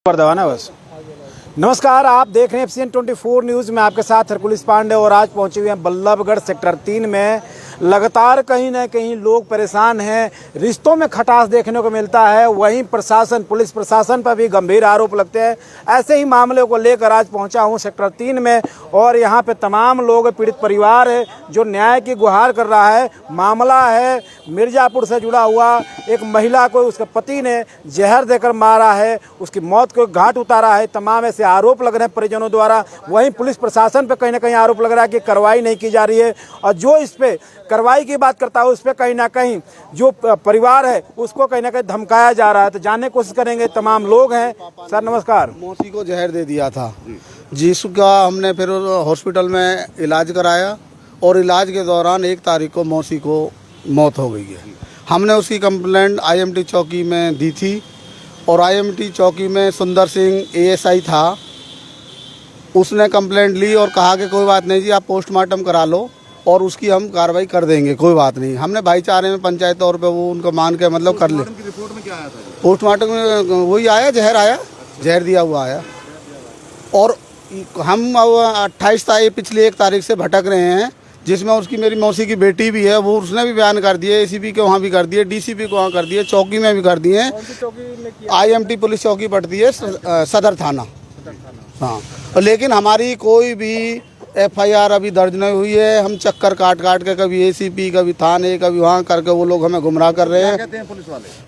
पर दबाना बस। नमस्कार, आप देख रहे हैं FCN 24 न्यूज़ में आपके साथ हरकुलिस पांडे और आज पहुंचे हुए हैं बल्लभगढ़ सेक्टर 3 में। लगातार कहीं ना कहीं लोग परेशान हैं, रिश्तों में खटास देखने को मिलता है। वहीं प्रशासन, पुलिस प्रशासन पर भी गंभीर आरोप लगते हैं। ऐसे ही मामले को लेकर आज पहुंचा हूं सेक्टर 3 में और यहां पे तमाम लोग, पीड़ित परिवार है जो न्याय की गुहार कर रहा है। मामला है मिर्जापुर से जुड़ा हुआ, एक महिला को उसके पति ने जहर देकर मारा है, उसकी मौत को घाट उतारा है। तमाम ऐसे आरोप लग रहे हैं परिजनों द्वारा। वहीं पुलिस प्रशासन पर कहीं ना कहीं आरोप लग रहा है कि कार्रवाई नहीं की जा रही है और जो इस पे कार्रवाई की बात करता है उस पर कहीं ना कहीं जो परिवार है उसको कहीं ना कहीं धमकाया जा रहा है। तो जानने की कोशिश करेंगे, तमाम लोग हैं। सर नमस्कार। मौसी को जहर दे दिया था जिसका हमने फिर हॉस्पिटल में इलाज कराया और इलाज के दौरान 1 तारीख को मौसी को मौत हो गई है। हमने उसकी कंप्लेंट IMT चौकी में दी थी और IMT चौकी में सुंदर सिंह ASI था, उसने कंप्लेंट ली और कहा कि कोई बात नहीं जी, आप पोस्टमार्टम करा लो और उसकी हम कार्रवाई कर देंगे, कोई बात नहीं। हमने भाईचारे में पंचायत तौर पे वो उनको मान के मतलब कर ले। रिपोर्ट में क्या आया था? पोस्टमार्टम में वही आया, जहर दिया हुआ आया। और हम 28 तारीख पिछली 1 तारीख से भटक रहे हैं, जिसमें उसकी मेरी मौसी की बेटी भी है, वो उसने भी बयान कर दिए, ACP के वहाँ भी कर दिए, DCP को वहाँ कर दिए, चौकी में भी कर दिए हैं। IMT पुलिस चौकी पड़ती है सदर थाना। हाँ, लेकिन हमारी कोई भी FIR अभी दर्ज नहीं हुई है। हम चक्कर काट के कभी ACP, कभी थाने, कभी वहाँ करके वो लोग हमें गुमराह कर रहे हैं। कहते हैं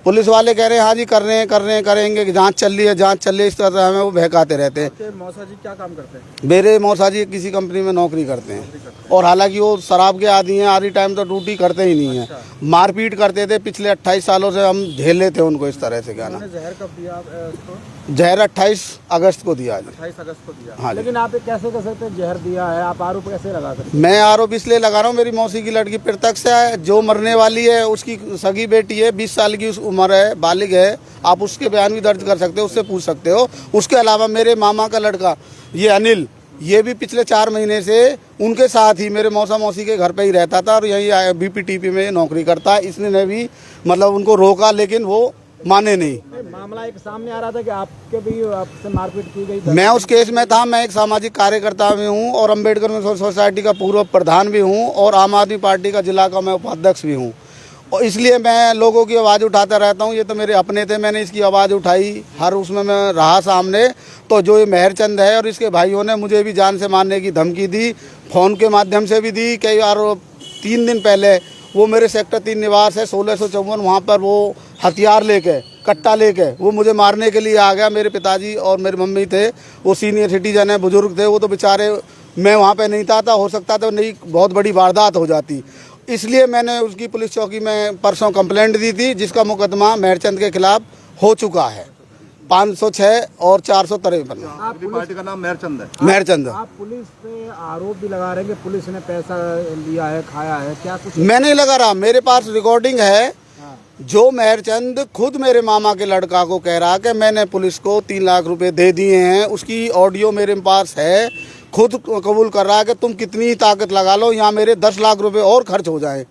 पुलिस वाले कह रहे हैं हाँ जी कर रहे हैं करेंगे, जांच चल रही है, इस तरह से हमें वो बहकाते रहते हैं। मौसा जी क्या काम करते हैं? मेरे मौसा जी किसी कंपनी में नौकरी करते हैं और हालांकि वो शराब के आदी हैं, आधी टाइम तो ड्यूटी करते ही नहीं है। मारपीट करते थे, पिछले 28 सालों से हम झेले थे उनको इस तरह से। क्या ना, जहर कब दिया उसको? जहर 28 अगस्त को दिया। 28 अगस्त को दिया। हाँ, लेकिन आप कैसे कर सकते हैं जहर दिया है? आप आरोप कैसे लगा सकते हैं? मैं आरोप इसलिए लगा रहा हूँ, मेरी मौसी की लड़की प्रत्यक्ष है, जो मरने वाली है उसकी सगी बेटी है, 20 साल की उम्र है, बालिग है। आप उसके बयान भी दर्ज कर सकते हो, उससे पूछ सकते हो। उसके अलावा मेरे मामा का लड़का ये अनिल, ये भी पिछले 4 महीने से उनके साथ ही मेरे मौसा मौसी के घर पे ही रहता था और यही BPTP में नौकरी करता है। इसने भी मतलब उनको रोका लेकिन वो माने नहीं। मामला एक सामने आ रहा था कि आपके भी आपसे मारपीट की गई। मैं उस केस में था। मैं एक सामाजिक कार्यकर्ता भी हूँ और अम्बेडकर सोसाइटी का पूर्व प्रधान भी हूँ और आम आदमी पार्टी का जिला का मैं उपाध्यक्ष भी हूँ और इसलिए मैं लोगों की आवाज़ उठाता रहता हूँ। ये तो मेरे अपने थे, मैंने इसकी आवाज़ उठाई, हर उसमें मैं रहा सामने। तो जो ये मेहरचंद है और इसके भाइयों ने मुझे भी जान से मारने की धमकी दी, फ़ोन के माध्यम से भी दी। कई बार 3 दिन पहले वो मेरे सेक्टर 3 निवास है 1654, वहाँ पर वो हथियार लेके, कट्टा लेके वो मुझे मारने के लिए आ गया। मेरे पिताजी और मेरी मम्मी थे, वो सीनियर सिटीजन है, बुजुर्ग थे, वो तो बेचारे, मैं वहाँ पे नहीं था, हो सकता था नहीं बहुत बड़ी वारदात हो जाती। इसलिए मैंने उसकी पुलिस चौकी में परसों कंप्लेंट दी थी, जिसका मुकदमा मेहरचंद के खिलाफ हो चुका है 506 और 453। आपकी पार्टी का नाम मेहरचंद है? मेहरचंद। आप पुलिस पे आरोप भी लगा रहे हैं कि पुलिस ने पैसा लिया है, खाया है, क्या कुछ? मैं नहीं लगा रहा, मेरे पास रिकॉर्डिंग है। जो मेहरचंद खुद मेरे मामा के लड़का को कह रहा कि मैंने पुलिस को 3 लाख रुपए दे दिए हैं, उसकी ऑडियो मेरे पास है। खुद कबूल कर रहा है कि तुम कितनी ताकत लगा लो, यहाँ मेरे 10 लाख रुपए और खर्च हो जाए,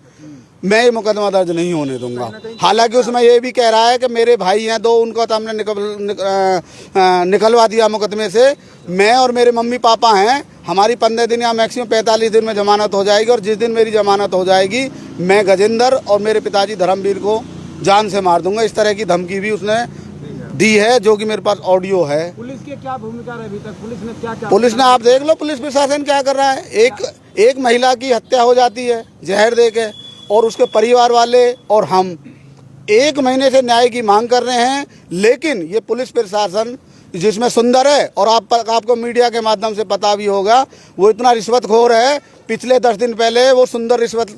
मैं ये मुकदमा दर्ज नहीं होने दूंगा। हालांकि उसमें ये भी कह रहा है कि मेरे भाई हैं 2, उनको तो हमने निकलवा दिया मुकदमे से। मैं और मेरे मम्मी पापा हैं, हमारी 15 दिन या मैक्सिमम 45 दिन में जमानत हो जाएगी और जिस दिन मेरी जमानत हो जाएगी मैं गजेंद्र और मेरे पिताजी धर्मवीर को जान से मार दूंगा। इस तरह की धमकी भी उसने दी है, जो कि मेरे पास ऑडियो है। पुलिस की क्या भूमिका है अभी तक? पुलिस ने क्या पुलिस ने, आप देख लो पुलिस प्रशासन क्या कर रहा है। एक महिला की हत्या हो जाती है जहर दे के और उसके परिवार वाले और हम 1 महीने से न्याय की मांग कर रहे हैं, लेकिन ये पुलिस प्रशासन जिसमें सुंदर है और आपको मीडिया के माध्यम से पता भी होगा, वो इतना रिश्वतखोर है। पिछले 10 दिन पहले वो सुंदर रिश्वत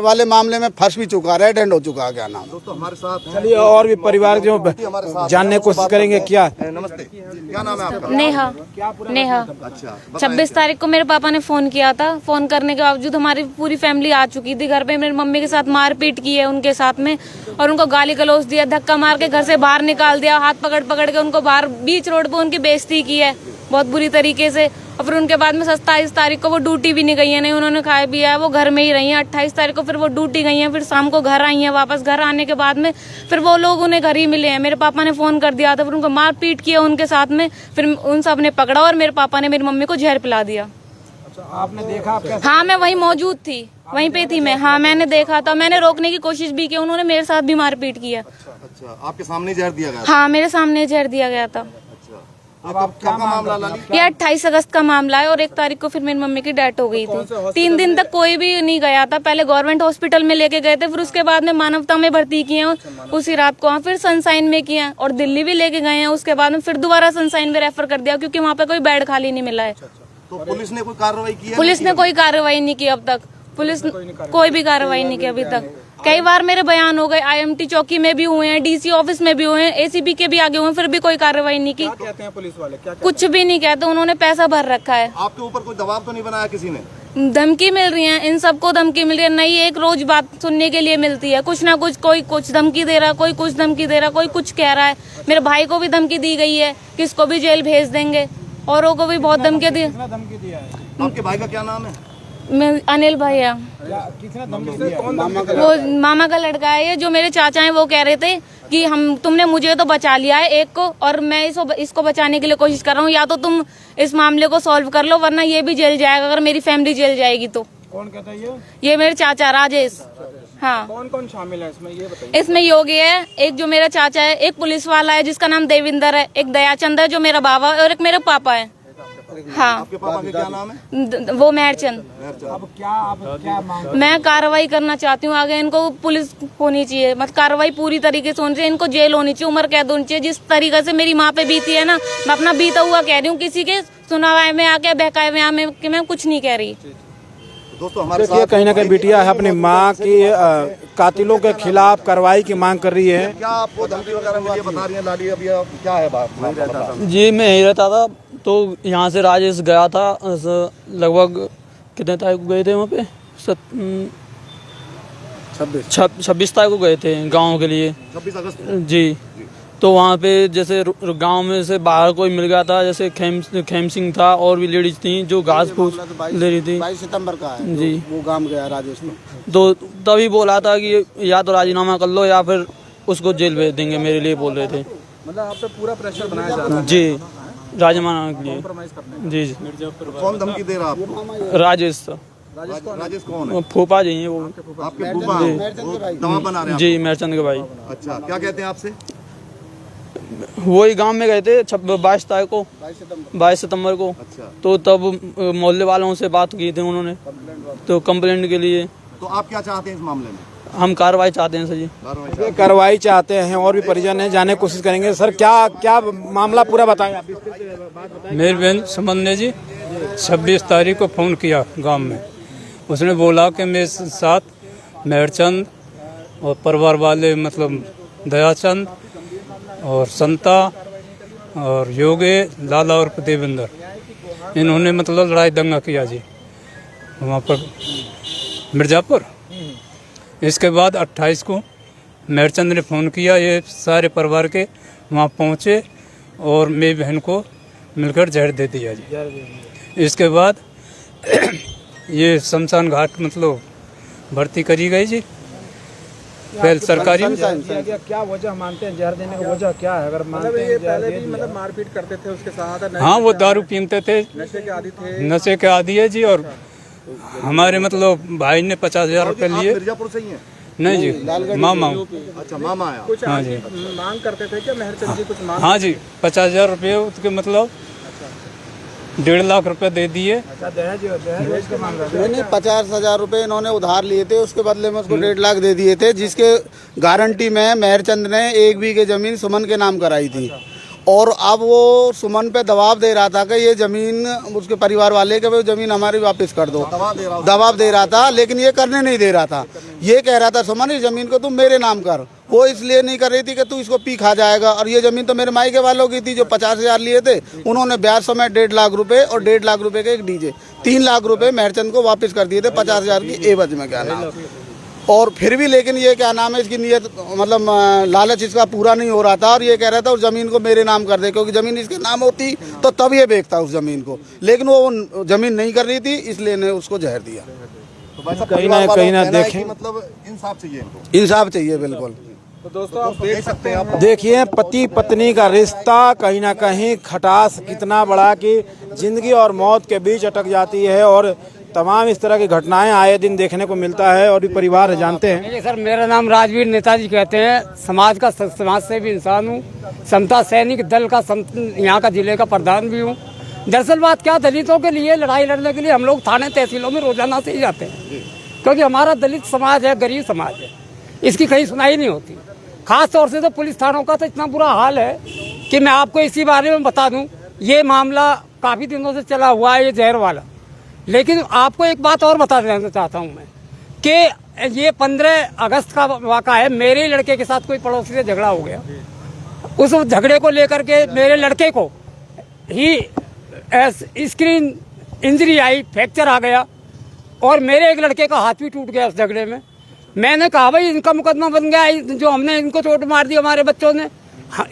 वाले मामले में फंस भी चुका, रेड हैंड हो चुका है। क्या नाम दोस्तों हमारे साथ? चलिए और भी परिवार जो जानने की कोशिश करेंगे। क्या नमस्ते, क्या नाम है आपका? नेहा। अच्छा, 26 तारीख को मेरे पापा ने फोन किया था। फोन करने के बावजूद हमारी पूरी फैमिली आ चुकी थी घर पे। मेरी मम्मी के साथ मारपीट की है उनके साथ में और उनको गाली गलौज दिया, धक्का मार के घर से बाहर निकाल दिया, हाथ पकड़ के उनको बाहर बीच रोड पे उनकी बेइज्जती की है। बहुत बुरी तरीके से। और फिर उनके बाद में 27 तारीख को वो ड्यूटी भी नहीं गई है, नहीं उन्होंने खाया पिया है, वो घर में ही रही हैं। 28 तारीख को फिर वो ड्यूटी गई हैं, फिर शाम को घर आई हैं वापस। घर आने के बाद में फिर वो लोग उन्हें घर ही मिले हैं। मेरे पापा ने फोन कर दिया था, फिर उनको मार पीट किया उनके साथ में। फिर उन सब ने पकड़ा और मेरे पापा ने मेरी मम्मी को जहर पिला दिया। अच्छा, आपने देखा? आप कैसे? हाँ, मैं वहीं मौजूद थी, वहीं पे थी मैं। हाँ, मैंने देखा था, मैंने रोकने की कोशिश भी की, उन्होंने मेरे साथ भी मारपीट किया। अच्छा, आपके सामने जहर दिया गया? हाँ, मेरे सामने जहर दिया गया था। अब आप क्या मामला लाली? ये 28 अगस्त का मामला है और 1 तारीख को फिर मेरी मम्मी की डेथ हो गई थी। 3 दिन तक कोई भी नहीं गया था। पहले गवर्नमेंट हॉस्पिटल में लेके गए थे, फिर उसके बाद में मानवता में भर्ती किए हैं उसी रात को। फिर सनसाइन में किए और दिल्ली भी लेके गए हैं। उसके बाद में फिर दोबारा सनसाइन में रेफर कर दिया क्योंकि वहाँ पे कोई बेड खाली नहीं मिला है। तो पुलिस ने कोई कार्रवाई की है? पुलिस ने कोई कार्रवाई नहीं की अब तक। पुलिस कोई भी कार्रवाई नहीं की अभी तक। कई बार मेरे बयान हो गए, IMT चौकी में भी हुए हैं, DC ऑफिस में भी हुए हैं, ACP के भी आगे हुए हैं, फिर भी कोई कार्रवाई नहीं की। क्या कहते हैं पुलिस वाले? क्या कुछ भी नहीं कहते, उन्होंने पैसा भर रखा है। आपके ऊपर कोई दबाव तो नहीं बनाया किसी ने? धमकी मिल रही है, इन सबको धमकी मिल रही है। नहीं एक रोज बात सुनने के लिए मिलती है, कुछ ना कुछ, कोई कुछ धमकी दे रहा है, कोई कुछ धमकी दे रहा है, कोई कुछ कह रहा है। मेरे भाई को भी धमकी दी गई है कि इसको भी जेल भेज देंगे, औरों को भी बहुत धमकी दी। धमकी दिया है? आपके भाई का क्या नाम है? मैं अनिल भैया, किसने धमकी दिया? वो मामा का लड़का है ये। जो मेरे चाचा हैं वो कह रहे थे कि तुमने मुझे तो बचा लिया है एक को, और मैं इसको बचाने के लिए कोशिश कर रहा हूँ। या तो तुम इस मामले को सॉल्व कर लो, वरना ये भी जेल जाएगा अगर मेरी फैमिली जेल जाएगी तो। कौन कहता है ये मेरे चाचा राजेश। हाँ, कौन कौन शामिल है इसमें, ये बताइए। इसमें योगी है, एक जो मेरा चाचा है, एक पुलिस वाला है जिसका नाम देविंदर है, एक दयाचंद है जो मेरा बाबा है, और एक मेरे पापा है। हाँ, आपके पापा का क्या नाम है? वो मेहरचंद। अब क्या मांग? मैं कार्रवाई करना चाहती हूँ आगे। इनको पुलिस होनी चाहिए, मतलब कार्रवाई पूरी तरीके से होनी चाहिए। इनको जेल होनी चाहिए, उम्र कैद होनी चाहिए। जिस तरीके से मेरी माँ पे बीती है ना, मैं अपना बीता हुआ कह रही हूँ, किसी के सुनावाए में आके बहकाए में आके कि मैं कुछ नहीं कह रही। दोस्तों हमारे देखिए, कहीं ना कहीं बिटिया है अपनी माँ की कातिलों के खिलाफ कार्रवाई की मांग कर रही है। क्या आपको धमकी वगैरह मिली है? बता रही है लाली, अभी क्या है बात? जी, मैं यहीं रहता था, तो यहाँ से राजेश गया था। लगभग कितने तारीख को गए थे वहाँ पे? 26 तारीख को गए थे गांव के लिए। 26 अगस्त जी। तो वहाँ पे जैसे गांव में से बाहर कोई मिल गया था, जैसे खेम सिंह था, और भी लेडीज थी जो घास फूस ले रही थी। 22 सितंबर का है जी। वो काम गया राजेश में। तो तभी बोला था कि या तो राजीनामा कर लो या फिर उसको जेल भेज देंगे, मेरे लिए बोल रहे थे। मतलब आप पे पूरा प्रेशर बनाया जा रहा है जी, राजीनामा के लिए। जी जी। कौन धमकी दे रहा है आपको? राजेश था। राजेश कौन है? फूफा जी हैं वो। आपके फूफा वो दवा बना रहे हैं? जी, मेहरचंद के भाई। अच्छा, क्या कहते हैं आपसे? वही गांव में गए थे 22 तारीख को, 22 सितंबर को। अच्छा, तो तब मोहल्ले वालों से बात की थी उन्होंने, तो कंप्लेंट के लिए। तो आप क्या चाहते हैं इस मामले में? हम कार्रवाई चाहते हैं सर जी। कार्रवाई कार्रवाई चाहते हैं, और भी परिजन हैं, जाने की कोशिश करेंगे। सर, क्या मामला पूरा बताएं आप। मेरी बहन सुमन ने जी 26 तारीख को फ़ोन किया गांव में। उसने बोला कि मेरे साथ मेहरचंद और परिवार वाले, मतलब दयाचंद और संता और योगे लाला और देवेंद्र, इन्होंने मतलब लड़ाई दंगा किया जी वहाँ पर मिर्ज़ापुर। इसके बाद 28 को मेहरचंद ने फ़ोन किया, ये सारे परिवार के वहाँ पहुँचे और मेरी बहन को मिलकर जहर दे दिया जी। इसके बाद ये शमशान घाट मतलब भर्ती करी गई जी। पहले सरकारी क्या वजह मानते हैं जहर देने की वजह क्या है? अगर मानते हैं पहले भी मतलब मारपीट करते थे उसके साथ, हाँ, वो दारू पीते थे, नशे के आदी थे। नशे के आदी है जी। और हमारे मतलब भाई ने 50,000 रुपये लिए। मिर्जापुर से ही है? नहीं जी, मामा। अच्छा, मामा आया। कुछ हाँ जी। मांग करते थे क्या मेहरचंद जी? कुछ मांग? हाँ जी, 50,000 रुपये उसके मतलब 1.5 लाख रुपए दे दिए। दहेज का मांग रहा नहीं, 50,000 रुपए इन्होंने उधार लिए थे, उसके बदले में उसको 1.5 लाख दे दिए थे, जिसके गारंटी में मेहरचंद ने 1 बीघे जमीन सुमन के नाम कराई थी। और अब वो सुमन पे दबाव दे रहा था कि ये जमीन, उसके परिवार वाले के वो जमीन हमारी वापस कर दो, दबाव दे रहा था, लेकिन ये करने नहीं दे रहा था। ये कह रहा था सुमन इस जमीन को तुम मेरे नाम कर। वो इसलिए नहीं कर रही थी कि तू इसको पी खा जाएगा। और ये जमीन तो मेरे मायके वालों की थी जो 50,000 लिए थे, उन्होंने ब्याज समेत 1.5 लाख रुपए और 1.5 लाख रुपए के एक डीजे, 3 लाख रुपए मेहरचंद को वापस कर दिए थे 50,000 की एवज में। क्या नाम और फिर भी लेकिन ये क्या नाम है, इसकी नीयत मतलब लालच इसका पूरा नहीं हो रहा था और ये कह रहा था उस ज़मीन को मेरे नाम कर दे, क्योंकि ज़मीन इसके नाम होती तो तब ये बेचता उस ज़मीन को, लेकिन वो ज़मीन नहीं कर रही थी, इसलिए ने उसको जहर दिया। तो भाई साहब, कहीं ना परिवार वालों का कहना है देखें। कि मतलब इंसाफ चाहिए इनको। इंसाफ चाहिए बिल्कुल। तो दोस्तों आप देख सकते हैं आप। देखिए पति पत्नी का रिश्ता कहीं ना कहीं खटास कितना बड़ा कि जिंदगी और मौत के बीच अटक जाती है और तमाम इस तरह की घटनाएं आए दिन देखने को मिलता है और भी परिवार जानते हैं। देखिए सर, मेरा नाम राजवीर नेताजी कहते हैं, समाज से भी इंसान हूँ, समता सैनिक दल का यहाँ का जिले का प्रधान भी हूँ। दरअसल बात क्या, दलितों के लिए लड़ाई लड़ने के लिए हम लोग थाने तहसीलों में रोजाना से ही जाते हैं, क्योंकि हमारा दलित समाज है, गरीब समाज है, इसकी कहीं सुनाई नहीं होती। खास तौर से तो पुलिस थानों का तो इतना बुरा हाल है कि मैं आपको इसी बारे में बता दूं, ये मामला काफ़ी दिनों से चला हुआ है, ये जहर वाला। लेकिन आपको एक बात और बता देना चाहता हूं मैं कि ये 15 अगस्त का वाक़ा है। मेरे लड़के के साथ कोई पड़ोसी से झगड़ा हो गया, उस झगड़े को लेकर के मेरे लड़के को ही स्क्रीन इंजरी आई, फ्रैक्चर आ गया और मेरे एक लड़के का हाथ भी टूट गया उस झगड़े में। मैंने कहा भाई इनका मुकदमा बन गया, जो हमने इनको चोट मार दी हमारे बच्चों ने,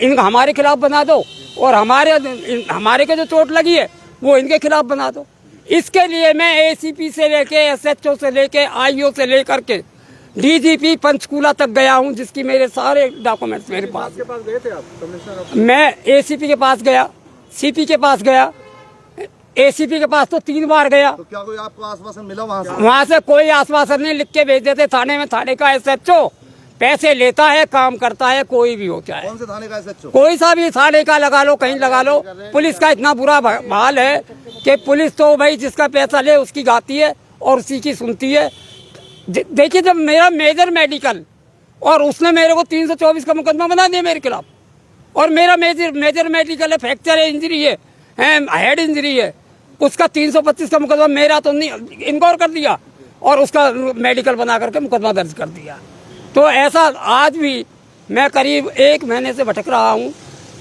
इनका हमारे खिलाफ बना दो और हमारे के जो चोट लगी है वो इनके खिलाफ बना दो। इसके लिए मैं एसीपी से लेके एसएचओ से लेके आईओ से लेकर के डीजीपी पंचकूला तक गया हूं, जिसकी मेरे सारे डॉक्यूमेंट्स मेरे पास। गए थे आप कमिश्नर? मैं एसीपी के पास गया, सीपी के पास गया, एसीपी के पास तो 3 बार गया। तो क्या कोई आपको आश्वासन मिला वहाँ से? वहाँ से कोई आश्वासन नहीं, लिख के भेज देते थाने में। थाने का एसएचओ पैसे लेता है, काम करता है, कोई भी हो चाहे, कौन से थाने का एसएचओ? कोई सा भी थाने का लगा लो, कहीं लगा लो। पुलिस का इतना बुरा हाल है कि पुलिस तो भाई जिसका पैसा ले उसकी गाती है और उसी की सुनती है। देखिए जब मेरा मेजर मेडिकल और उसने मेरे को 324 का मुकदमा बना दिया मेरे खिलाफ, और मेरा मेजर मेडिकल है, फ्रैक्चर है, इंजरी है, हेड इंजरी है, उसका 325 का मुकदमा मेरा तो नहीं इनकार कर दिया और उसका मेडिकल बना करके मुकदमा दर्ज कर दिया। तो ऐसा आज भी मैं करीब 1 महीने से भटक रहा हूँ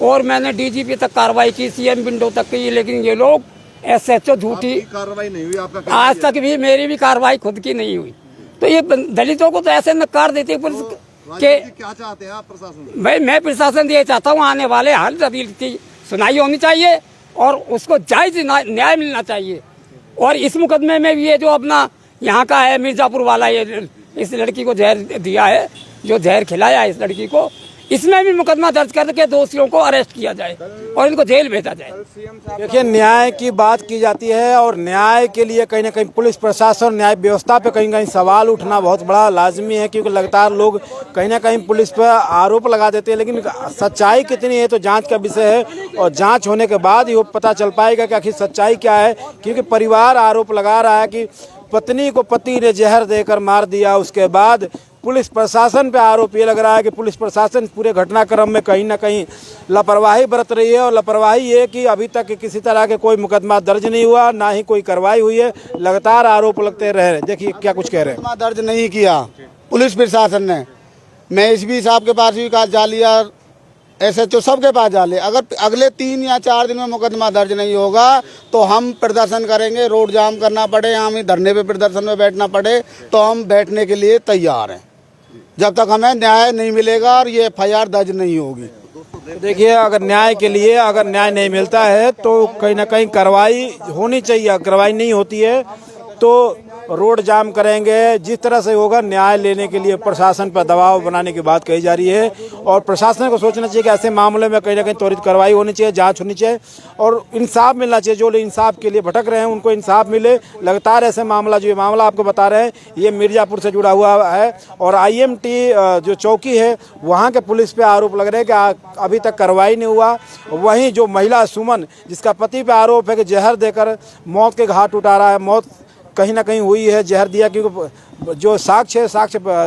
और मैंने डीजीपी तक कार्रवाई की, सीएम विंडो तक की, लेकिन ये लोग एसएचओ झूठी कार्रवाई नहीं हुई आपका? आज तक भी मेरी भी कार्रवाई खुद की नहीं हुई। तो ये दलितों को तो ऐसे नकार देती है पुलिस के। क्या चाहते हैं आप प्रशासन? भाई मैं प्रशासन ये चाहता हूँ, आने वाले हर दलित की सुनाई होनी चाहिए और उसको जायज न्याय मिलना चाहिए। और इस मुकदमे में भी ये जो अपना यहाँ का है मिर्जापुर वाला, ये इस लड़की को जहर दिया है, जो जहर खिलाया है इस लड़की को, इसमें भी मुकदमा दर्ज करके दोषियों को अरेस्ट किया जाए और इनको जेल भेजा जाए। देखिए न्याय की बात की जाती है और न्याय के लिए कहीं ना कहीं पुलिस प्रशासन, न्याय व्यवस्था पे कहीं कहीं सवाल उठना बहुत बड़ा लाजमी है, क्योंकि लगातार लोग कहीं ना कहीं पुलिस पर आरोप लगा देते हैं, लेकिन सच्चाई कितनी है तो जांच का विषय है और जांच होने के बाद ही वो पता चल पाएगा कि आखिर सच्चाई क्या है। क्योंकि परिवार आरोप लगा रहा है कि पत्नी को पति ने जहर देकर मार दिया। उसके बाद पुलिस प्रशासन पे आरोप ये लग रहा है कि पुलिस प्रशासन पूरे घटनाक्रम में कहीं ना कहीं लापरवाही बरत रही है और लापरवाही ये कि अभी तक किसी तरह के कोई मुकदमा दर्ज नहीं हुआ, ना ही कोई कार्रवाई हुई है, लगातार आरोप लगते रहे। देखिए क्या कुछ कह रहे हैं। मुकदमा दर्ज नहीं किया पुलिस प्रशासन ने। मैं एसपी साहब के पास भी जा लिया, एसएचओ सबके पास जा ले। अगर अगले 3 या 4 दिन में मुकदमा दर्ज नहीं होगा तो हम प्रदर्शन करेंगे, रोड जाम करना पड़े, हम धरने पे प्रदर्शन में बैठना पड़े तो हम बैठने के लिए तैयार हैं, जब तक हमें न्याय नहीं मिलेगा और ये एफआईआर दर्ज नहीं होगी। देखिए अगर न्याय के लिए अगर न्याय नहीं मिलता है तो कहीं ना कहीं कार्रवाई होनी चाहिए। कार्रवाई नहीं होती है तो रोड जाम करेंगे, जिस तरह से होगा न्याय लेने के लिए प्रशासन पर दबाव बनाने की बात कही जा रही है। और प्रशासन को सोचना चाहिए कि ऐसे मामले में कहीं ना कहीं त्वरित कार्रवाई होनी चाहिए, जांच होनी चाहिए और इंसाफ मिलना चाहिए। जो लोग इंसाफ के लिए भटक रहे हैं उनको इंसाफ मिले। लगातार ऐसे मामला, जो ये मामला आपको बता रहे हैं, ये मिर्जापुर से जुड़ा हुआ है और IMT जो चौकी है वहाँ के पुलिस पे आरोप लग रहे हैं कि अभी तक कार्रवाई नहीं हुआ। वहीं जो महिला सुमन, जिसका पति पे आरोप है कि जहर देकर मौत के घाट उतारा है, मौत कहीं ना कहीं हुई है, जहर दिया, क्योंकि जो साक्ष्य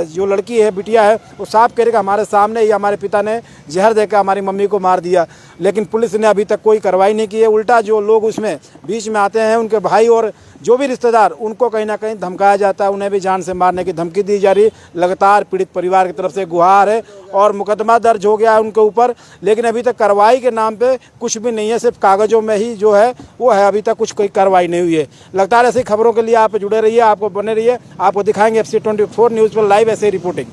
जो लड़की है, बिटिया है, वो साफ कह रही कि हमारे सामने ही हमारे पिता ने जहर देकर हमारी मम्मी को मार दिया। लेकिन पुलिस ने अभी तक कोई कार्रवाई नहीं की है। उल्टा जो लोग उसमें बीच में आते हैं, उनके भाई और जो भी रिश्तेदार उनको कहीं ना कहीं धमकाया जाता है, उन्हें भी जान से मारने की धमकी दी जा रही है। लगातार पीड़ित परिवार की तरफ से गुहार है और मुकदमा दर्ज हो गया है उनके ऊपर, लेकिन अभी तक कार्रवाई के नाम पे कुछ भी नहीं है, सिर्फ कागजों में ही जो है वो है, अभी तक कुछ कोई कार्रवाई नहीं हुई है। लगातार ऐसी खबरों के लिए आप जुड़े रहिए, आपको बने रहिए, आपको दिखाएंगे FC24 न्यूज़ पर लाइव ऐसे रिपोर्टिंग।